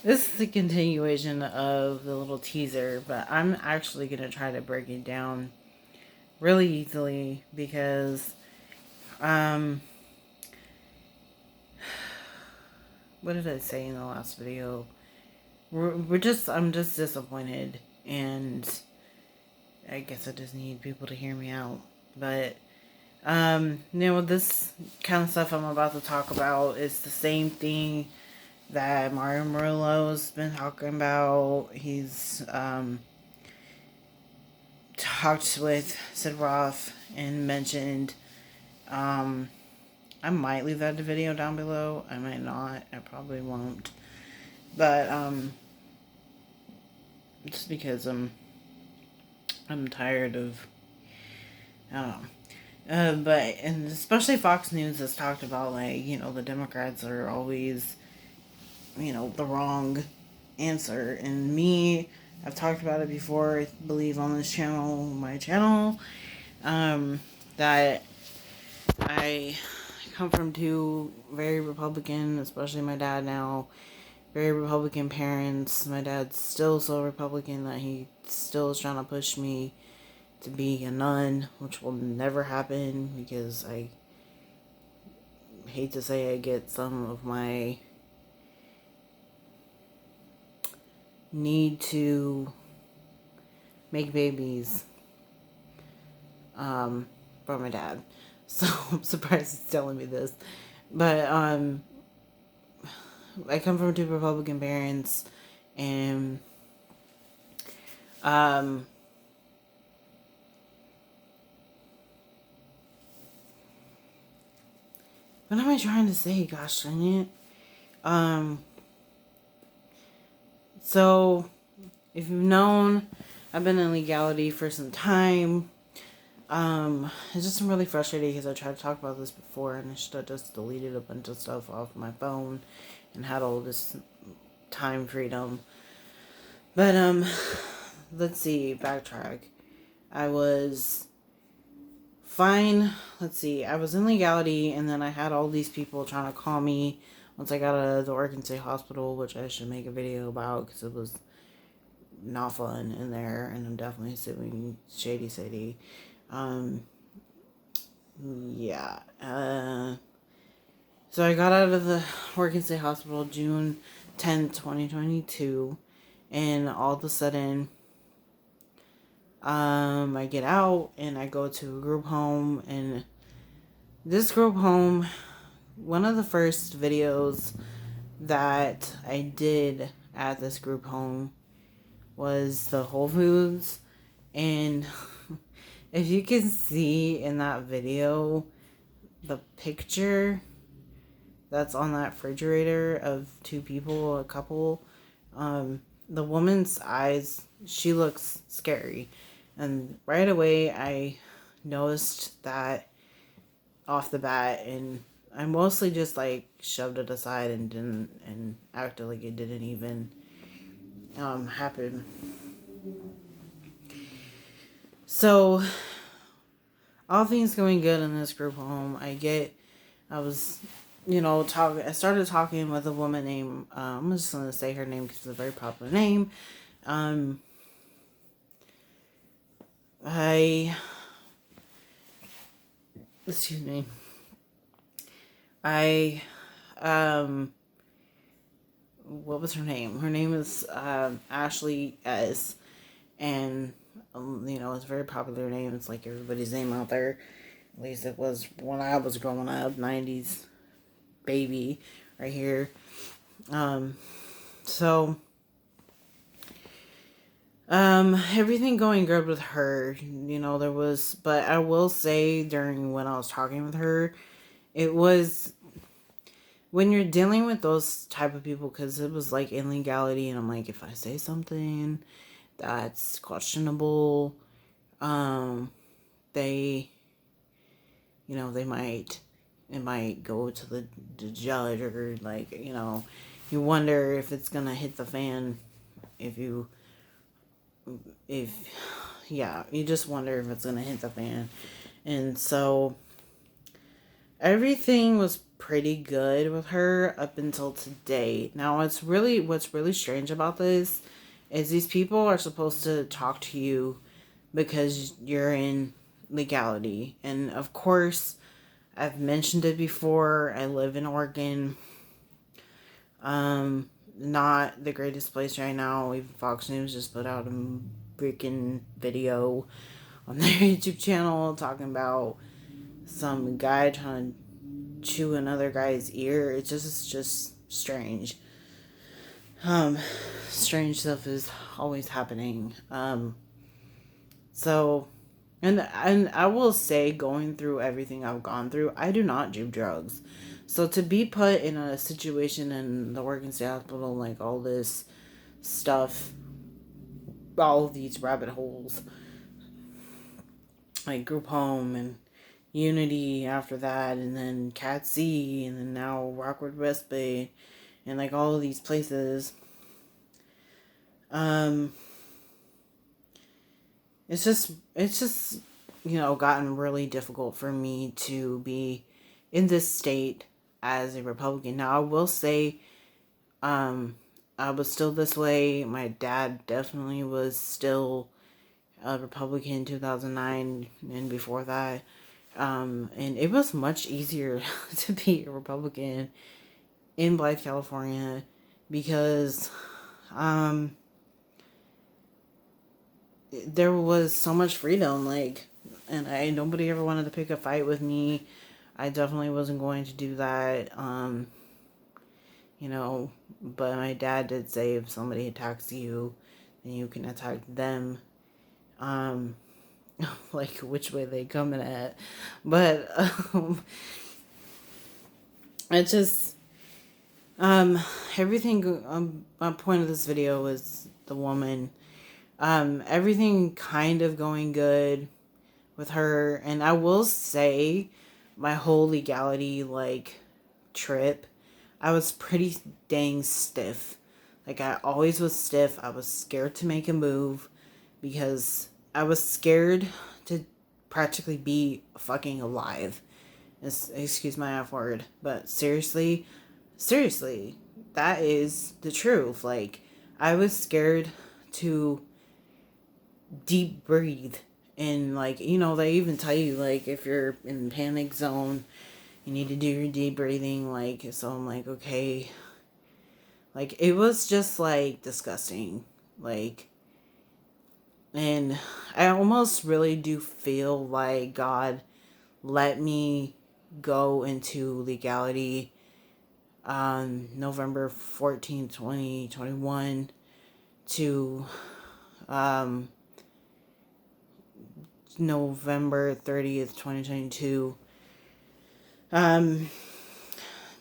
This is a continuation of the little teaser, but I'm actually going to try to break it down really easily because, um, what did I say in the last video? I'm just disappointed, and I guess I just need people to hear me out. But, this kind of stuff I'm about to talk about is the same thing that Mario Murillo's been talking about. He's, talked with Sid Roth and mentioned, I might leave that video down below. I might not. I probably won't. But, just because I'm tired of, I don't know. And especially Fox News has talked about, like, the Democrats are always, the wrong answer. And me, I've talked about it before, I believe, on this channel, my channel, that I come from two very Republican, especially my dad now, very Republican parents. My dad's still so Republican that he still is trying to push me to be a nun, which will never happen because I hate to say I get some of my need to make babies from my dad. So I'm surprised he's telling me this. But I come from two Republican parents, and what am I trying to say? Gosh dang it. So if you've known, I've been in legality for some time. It's just really frustrating because I tried to talk about this before and I should have just deleted a bunch of stuff off my phone and had all this time freedom. But, let's see, backtrack. I was fine. Let's see, I was in legality and then I had all these people trying to call me once I got out of the Oregon State Hospital, which I should make a video about because it was not fun in there, and I'm definitely suing Shady Sadie. Yeah. So I got out of the Oregon State Hospital June 10th, 2022, and all of a sudden, I get out and I go to a group home, and this group home, one of the first videos that I did at this group home was the Whole Foods, and if you can see in that video, the picture that's on that refrigerator of two people, a couple, the woman's eyes, she looks scary. And right away, I noticed that off the bat, and I mostly just like shoved it aside and didn't, and acted like it didn't even happen. So all things going good in this group home. I was, I started talking with a woman named, I'm just going to say her name because it's a very popular name. Excuse me. What was her name? Her name is, Ashley S. And, it's a very popular name. It's like everybody's name out there. At least it was when I was growing up, 90s baby right here. So, everything going good with her, but I will say during when I was talking with her, it was, when you're dealing with those type of people, because it was like illegality, and I'm like, if I say something that's questionable, they, it might go to the judge, or like, you wonder if it's gonna hit the fan, if you, if, yeah, you just wonder if it's gonna hit the fan. And so everything was pretty good with her up until today. Now, what's really strange about this is these people are supposed to talk to you because you're in legality. And of course, I've mentioned it before. I live in Oregon. Not the greatest place right now. Even Fox News just put out a freaking video on their YouTube channel talking about some guy trying to chew another guy's ear. It's just strange. Strange stuff is always happening. So, and I will say, going through everything I've gone through, I do not do drugs. So to be put in a situation in the Oregon State Hospital, like all this stuff, all of these rabbit holes, like group home and Unity after that, and then Cat C, and then now Rockwood West Bay, and like all of these places. It's just gotten really difficult for me to be in this state as a Republican. Now I will say, I was still this way. My dad definitely was still a Republican in 2009 and before that. And it was much easier to be a Republican in Blythe, California, because there was so much freedom, and nobody ever wanted to pick a fight with me. I definitely wasn't going to do that. But my dad did say if somebody attacks you, then you can attack them. Like which way they coming at. But it just everything. My point of this video was the woman. Everything kind of going good with her, and I will say my whole legality trip, I was pretty dang stiff. Like, I always was stiff. I was scared to make a move because I was scared to practically be fucking alive. Excuse my F word, but seriously, that is the truth. Like, I was scared to deep breathe, and they even tell you, like, if you're in the panic zone, you need to do your deep breathing. So I'm like, okay. It was just disgusting. And I almost really do feel like God let me go into legality on November 14th, 2021 to November 30th, 2022.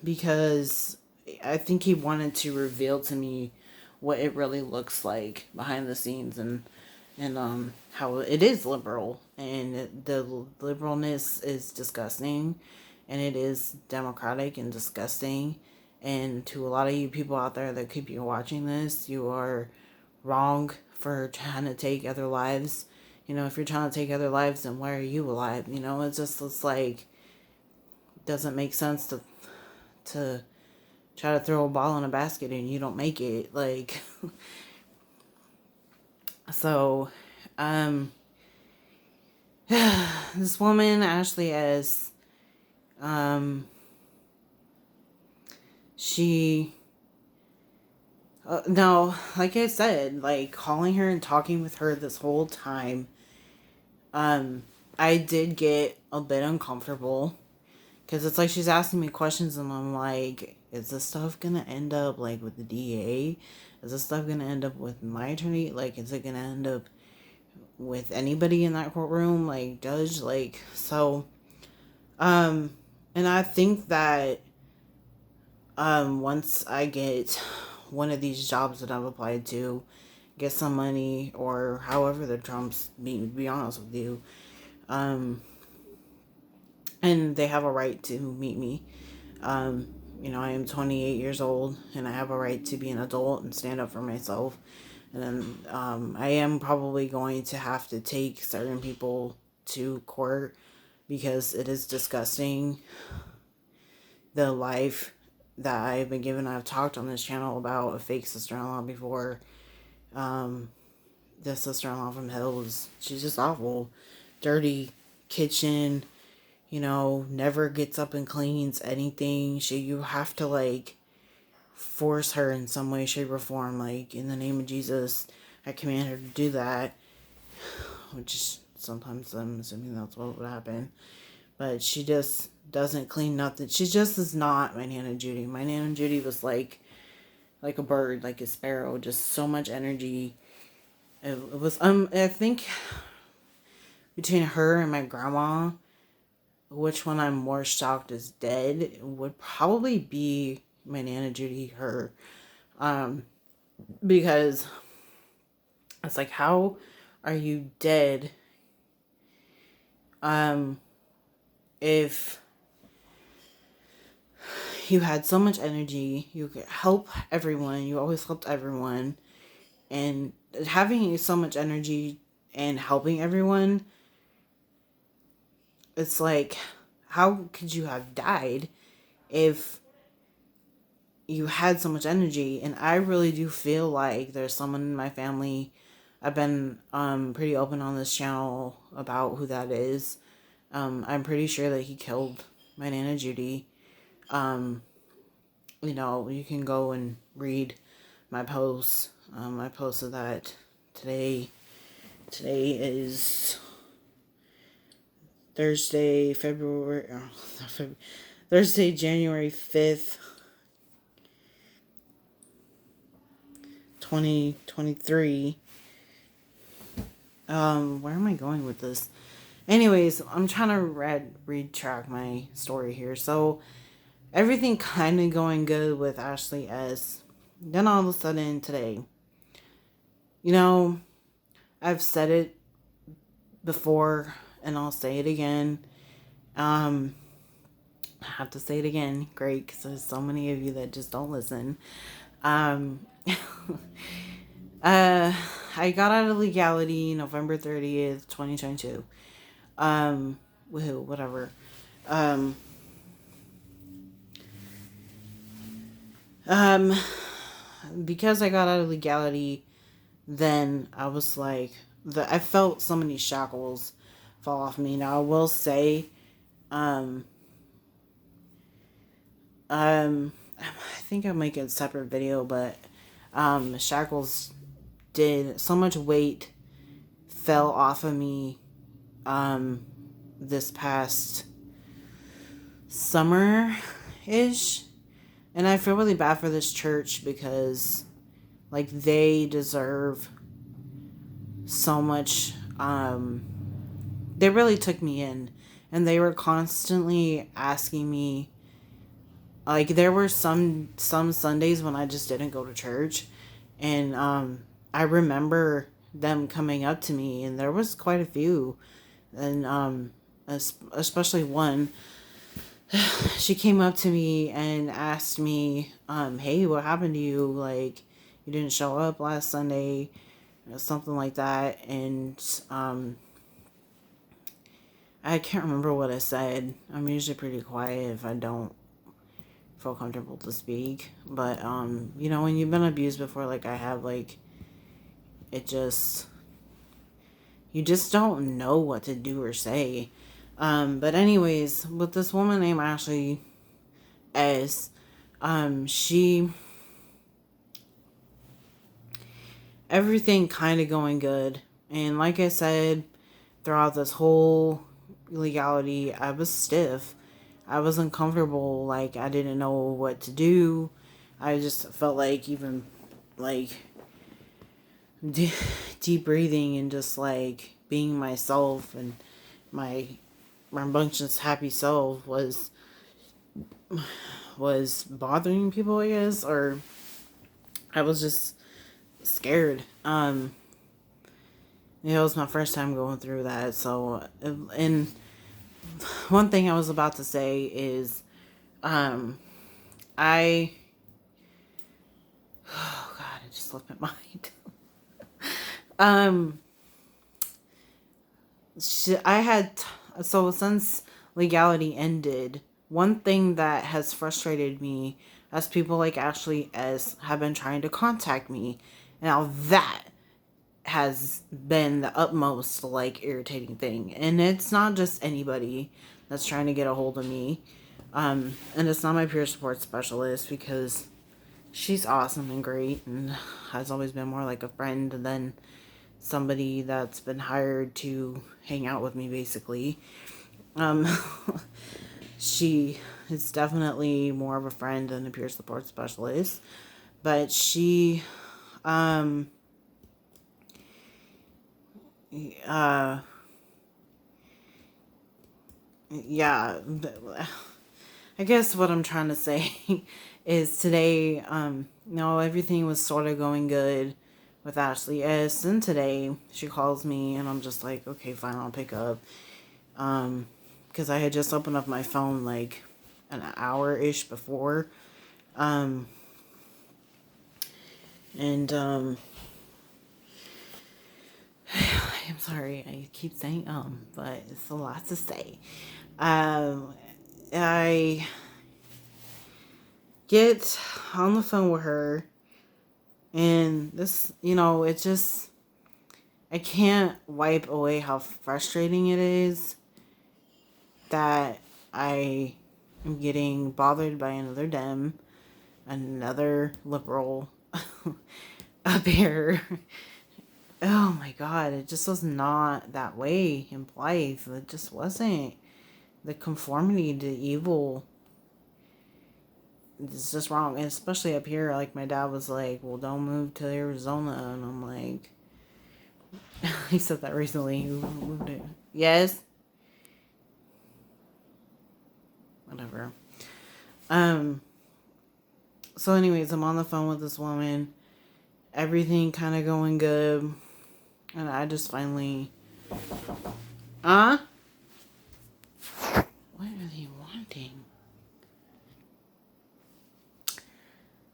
Because I think he wanted to reveal to me what it really looks like behind the scenes, and how it is liberal, and the liberalness is disgusting, and it is democratic and disgusting. And to a lot of you people out there that could be watching this, you are wrong for trying to take other lives. If you're trying to take other lives, then why are you alive? It's like, doesn't make sense to try to throw a ball in a basket and you don't make it. So, this woman, Ashley S., she, no, like I said, calling her and talking with her this whole time, I did get a bit uncomfortable, because it's like she's asking me questions, and I'm like, is this stuff gonna end up with the DA? Is this stuff gonna end up with my attorney? Is it gonna end up with anybody in that courtroom? Judge? So, and I think that, once I get one of these jobs that I've applied to, get some money, or however the Trumps, be honest with you, and they have a right to meet me. I am 28 years old, and I have a right to be an adult and stand up for myself. And then I am probably going to have to take certain people to court, because it is disgusting the life that I've been given. I've talked on this channel about a fake sister-in-law before. The sister-in-law from hell she's just awful. Dirty kitchen, never gets up and cleans anything. You have to like force her in some way, shape, or form. Like, in the name of Jesus, I command her to do that. Which is sometimes I'm assuming that's what would happen. But she just doesn't clean nothing. She just is not my Nana Judy. My Nana Judy was like a bird, like a sparrow, just so much energy. It was I think between her and my grandma, which one I'm more shocked is dead would probably be my Nana Judy, her. Because it's like, how are you dead if you had so much energy, you could help everyone, you always helped everyone, and having so much energy and helping everyone, it's like, how could you have died if you had so much energy? And I really do feel like there's someone in my family. I've been pretty open on this channel about who that is. I'm pretty sure that he killed my Nana Judy. You can go and read my posts. I posted that today. Today is Thursday, Thursday, January 5th, 2023. Where am I going with this? Anyways, I'm trying to read track my story here. So, everything kind of going good with Ashley S. Then all of a sudden today, I've said it before and I'll say it again. I have to say it again. Great, because there's so many of you that just don't listen. I got out of legality November 30th, 2022. Woohoo, whatever. Because I got out of legality, then I was like, I felt so many shackles fall off me. Now I will say, I think I'll make a separate video, but shackles did so much weight fell off of me this past summer-ish. And I feel really bad for this church because, like, they deserve so much. They really took me in. And they were constantly asking me. Like, there were some Sundays when I just didn't go to church. And I remember them coming up to me. And there was quite a few. And especially one. She came up to me and asked me, hey, what happened to you? Like, you didn't show up last Sunday, something like that. And I can't remember what I said. I'm usually pretty quiet if I don't feel comfortable to speak. But, when you've been abused before, like I have, like, you just don't know what to do or say. But anyways, with this woman named Ashley S, everything kind of going good. And like I said, throughout this whole legality, I was stiff. I was uncomfortable. Like, I didn't know what to do. I just felt like even, like, deep breathing and just, like, being myself and my rambunctious happy self was bothering people, I guess, or I was just scared. It was my first time going through that. So, and one thing I was about to say is, oh God, it just slipped my mind. I had, so since legality ended, one thing that has frustrated me as people like Ashley S have been trying to contact me. Now that has been the utmost like irritating thing. And it's not just anybody that's trying to get a hold of me. And it's not my peer support specialist, because she's awesome and great and has always been more like a friend than somebody that's been hired to hang out with me, basically. Um, she is definitely more of a friend than a peer support specialist. But she, uh, yeah, I guess what I'm trying to say is today, everything was sort of going good with Ashley S. And today she calls me and I'm just like, okay, fine, I'll pick up. Because I had just opened up my phone like an hour-ish before. And, I'm sorry, I keep saying, but it's a lot to say. I get on the phone with her, and this, it just, I can't wipe away how frustrating it is that I am getting bothered by another Dem, another liberal up here. Oh my God, it just was not that way in Blythe. It just wasn't. The conformity to evil is just wrong. And especially up here, like my dad was like, well, don't move to Arizona. And I'm like, he said that recently. Who moved it? Yes. Whatever. So anyways, I'm on the phone with this woman. Everything kind of going good. And I just finally... What are they wanting?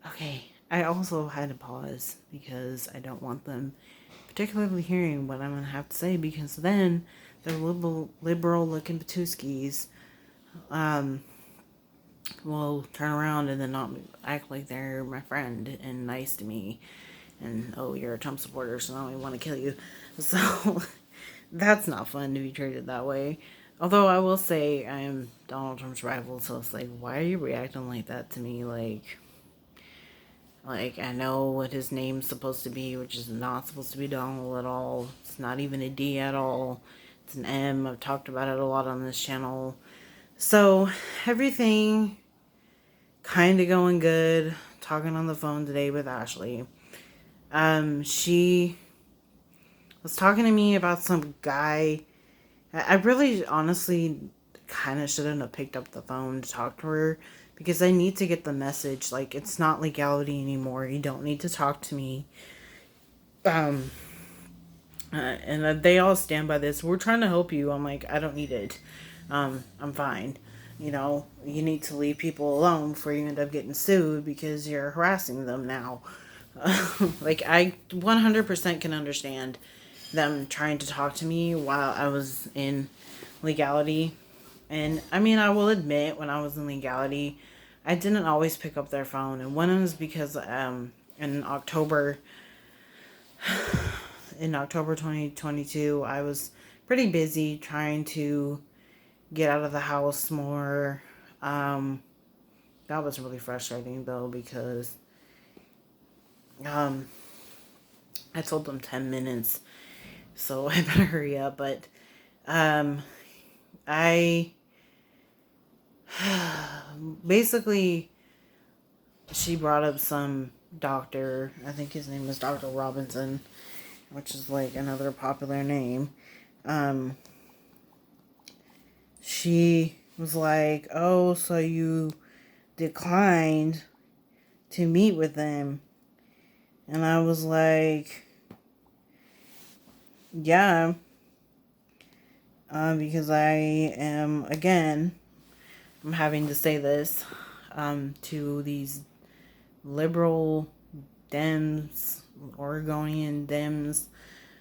Okay. I also had to pause because I don't want them particularly hearing what I'm going to have to say, because then the liberal looking Patuskis will turn around and then not act like they're my friend and nice to me. And, oh, you're a Trump supporter, so now we want to kill you. So, that's not fun to be treated that way. Although, I will say, I am Donald Trump's rival, so it's like, why are you reacting like that to me? Like, I know what his name's supposed to be, which is not supposed to be Donald at all. It's not even a D at all. It's an M. I've talked about it a lot on this channel. So, everything kind of going good. Talking on the phone today with Ashley. She was talking to me about some guy. I really, honestly, kind of shouldn't have picked up the phone to talk to her, because I need to get the message. Like, it's not legality anymore. You don't need to talk to me. And they all stand by this. We're trying to help you. I'm like, I don't need it. I'm fine. You need to leave people alone before you end up getting sued because you're harassing them now. Like, I 100% can understand them trying to talk to me while I was in legality. And, I mean, I will admit, when I was in legality, I didn't always pick up their phone. And one was because in October 2022, I was pretty busy trying to get out of the house more. That was really frustrating, though, because I told them 10 minutes, so I better hurry up. But I basically, she brought up some doctor. I think his name was Dr. Robinson, which is like another popular name. She was like, oh, so you declined to meet with them. And I was like, yeah, because I am, again, I'm having to say this to these liberal Dems, Oregonian Dems.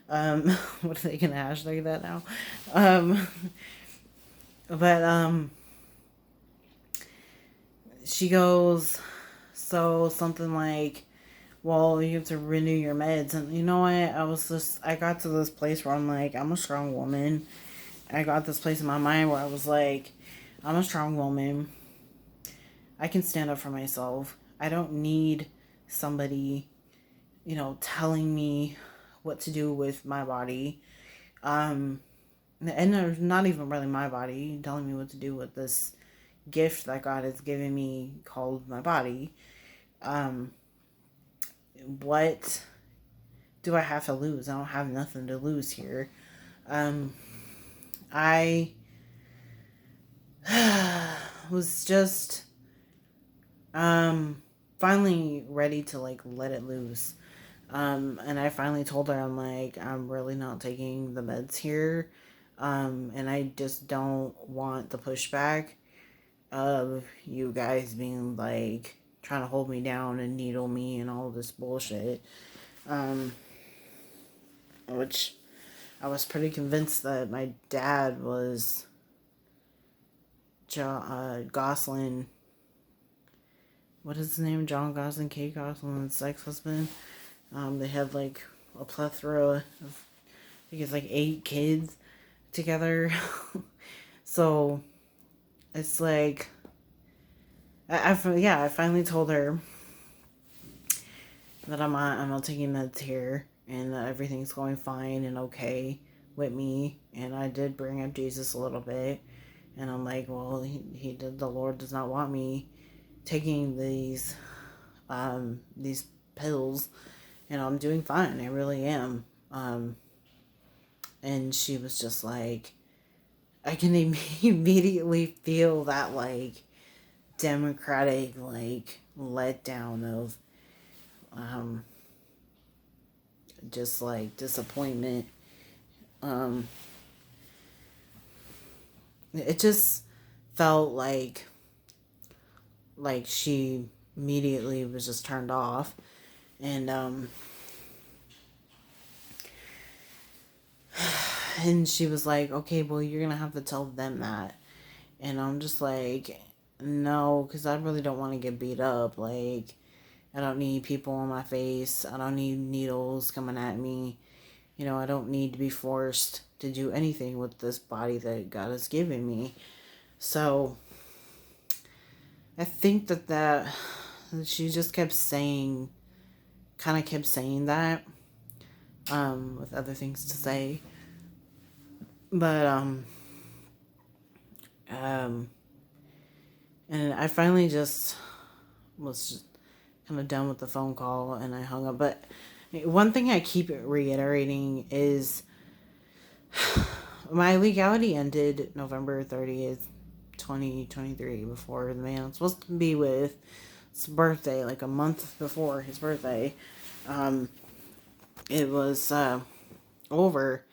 What are they going to hashtag that now? But she goes, so something like, well, you have to renew your meds. And you know what? I got to this place where I'm like, I'm a strong woman. I got this place in my mind where I was like, I'm a strong woman. I can stand up for myself. I don't need somebody, telling me what to do with my body. And there's not even really my body telling me what to do with this gift that God has given me called my body. What do I have to lose? I don't have nothing to lose here. I was just finally ready to like let it loose. And I finally told her, I'm like, I'm really not taking the meds here. And I just don't want the pushback of you guys being like trying to hold me down and needle me and all this bullshit. Which I was pretty convinced that my dad was Gosling. What is his name? John Gosling, Kate Goslin's ex-husband. They had like a plethora of, I think it's like 8 kids together. So it's like, I finally told her that I'm not taking meds here and that everything's going fine and okay with me. And I did bring up Jesus a little bit. And I'm like, well, he did. The Lord does not want me taking these pills. And I'm doing fine. I really am. And she was just like, I can immediately feel that like democratic like letdown of just like disappointment. It just felt like she immediately was just turned off. And and she was like, okay, well, you're gonna have to tell them that. And I'm just like, no, because I really don't want to get beat up. Like, I don't need people on my face. I don't need needles coming at me. I don't need to be forced to do anything with this body that God has given me. So I think that she just kept saying that, with other things to say. But and I finally just was just kind of done with the phone call and I hung up. But one thing I keep reiterating is my legality ended November 30th, 2023, before the man I'm supposed to be with his birthday, like a month before his birthday. It was over,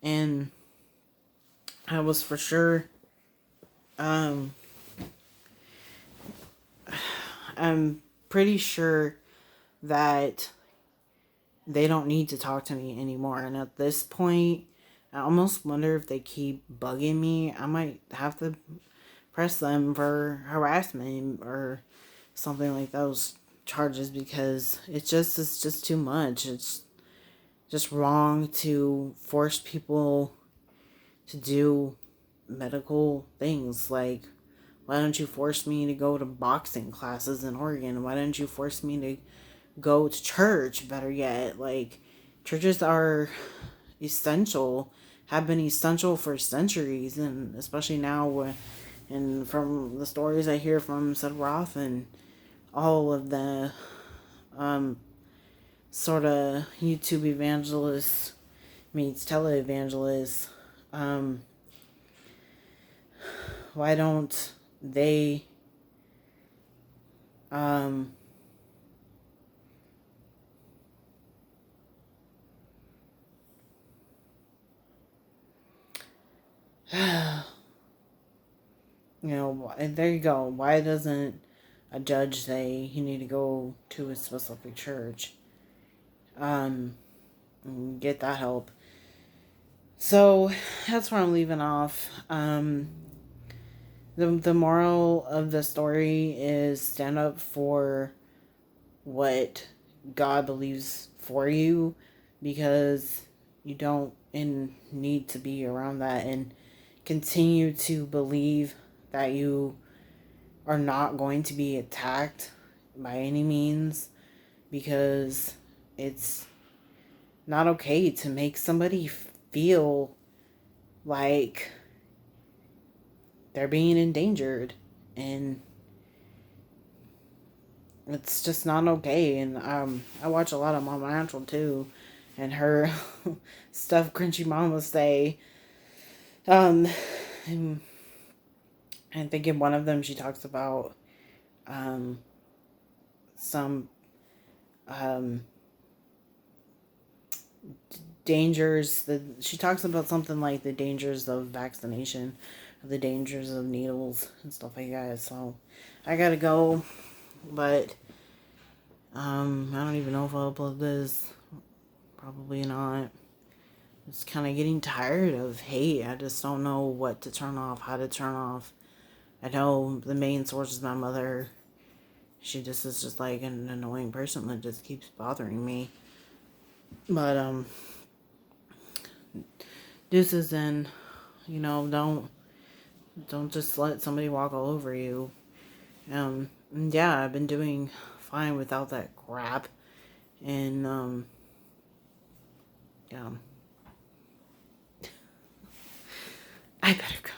and I was for sure, I'm pretty sure that they don't need to talk to me anymore. And at this point, I almost wonder if they keep bugging me, I might have to press them for harassment or something like those charges, because it's just too much. It's just wrong to force people to do medical things. Like, why don't you force me to go to boxing classes in Oregon? Why don't you force me to go to church? Better yet, like, churches are essential, have been essential for centuries, and especially now, and from the stories I hear from Sid Roth and all of the sort of YouTube evangelists meets televangelists, why don't they and there you go. Why doesn't a judge say you need to go to a specific church and get that help? So that's where I'm leaving off. The moral of the story is stand up for what God believes for you, because you don't need to be around that, and continue to believe that you are not going to be attacked by any means, because it's not okay to make somebody feel like they're being endangered, and it's just not okay. And I watch a lot of Mama Natural too, and her stuff Crunchy Mama say. Um, and I think in one of them she talks about some um dangers. That she talks about something like the dangers of vaccination, the dangers of needles and stuff like that. So I gotta go, but I don't even know if I'll upload this. Probably not. It's kind of getting tired of hate. I just don't know what to turn off, how to turn off. I know the main source is my mother. She just is just like an annoying person that just keeps bothering me. But deuces, and don't just let somebody walk all over you. Yeah, I've been doing fine without that crap, and yeah, I better go.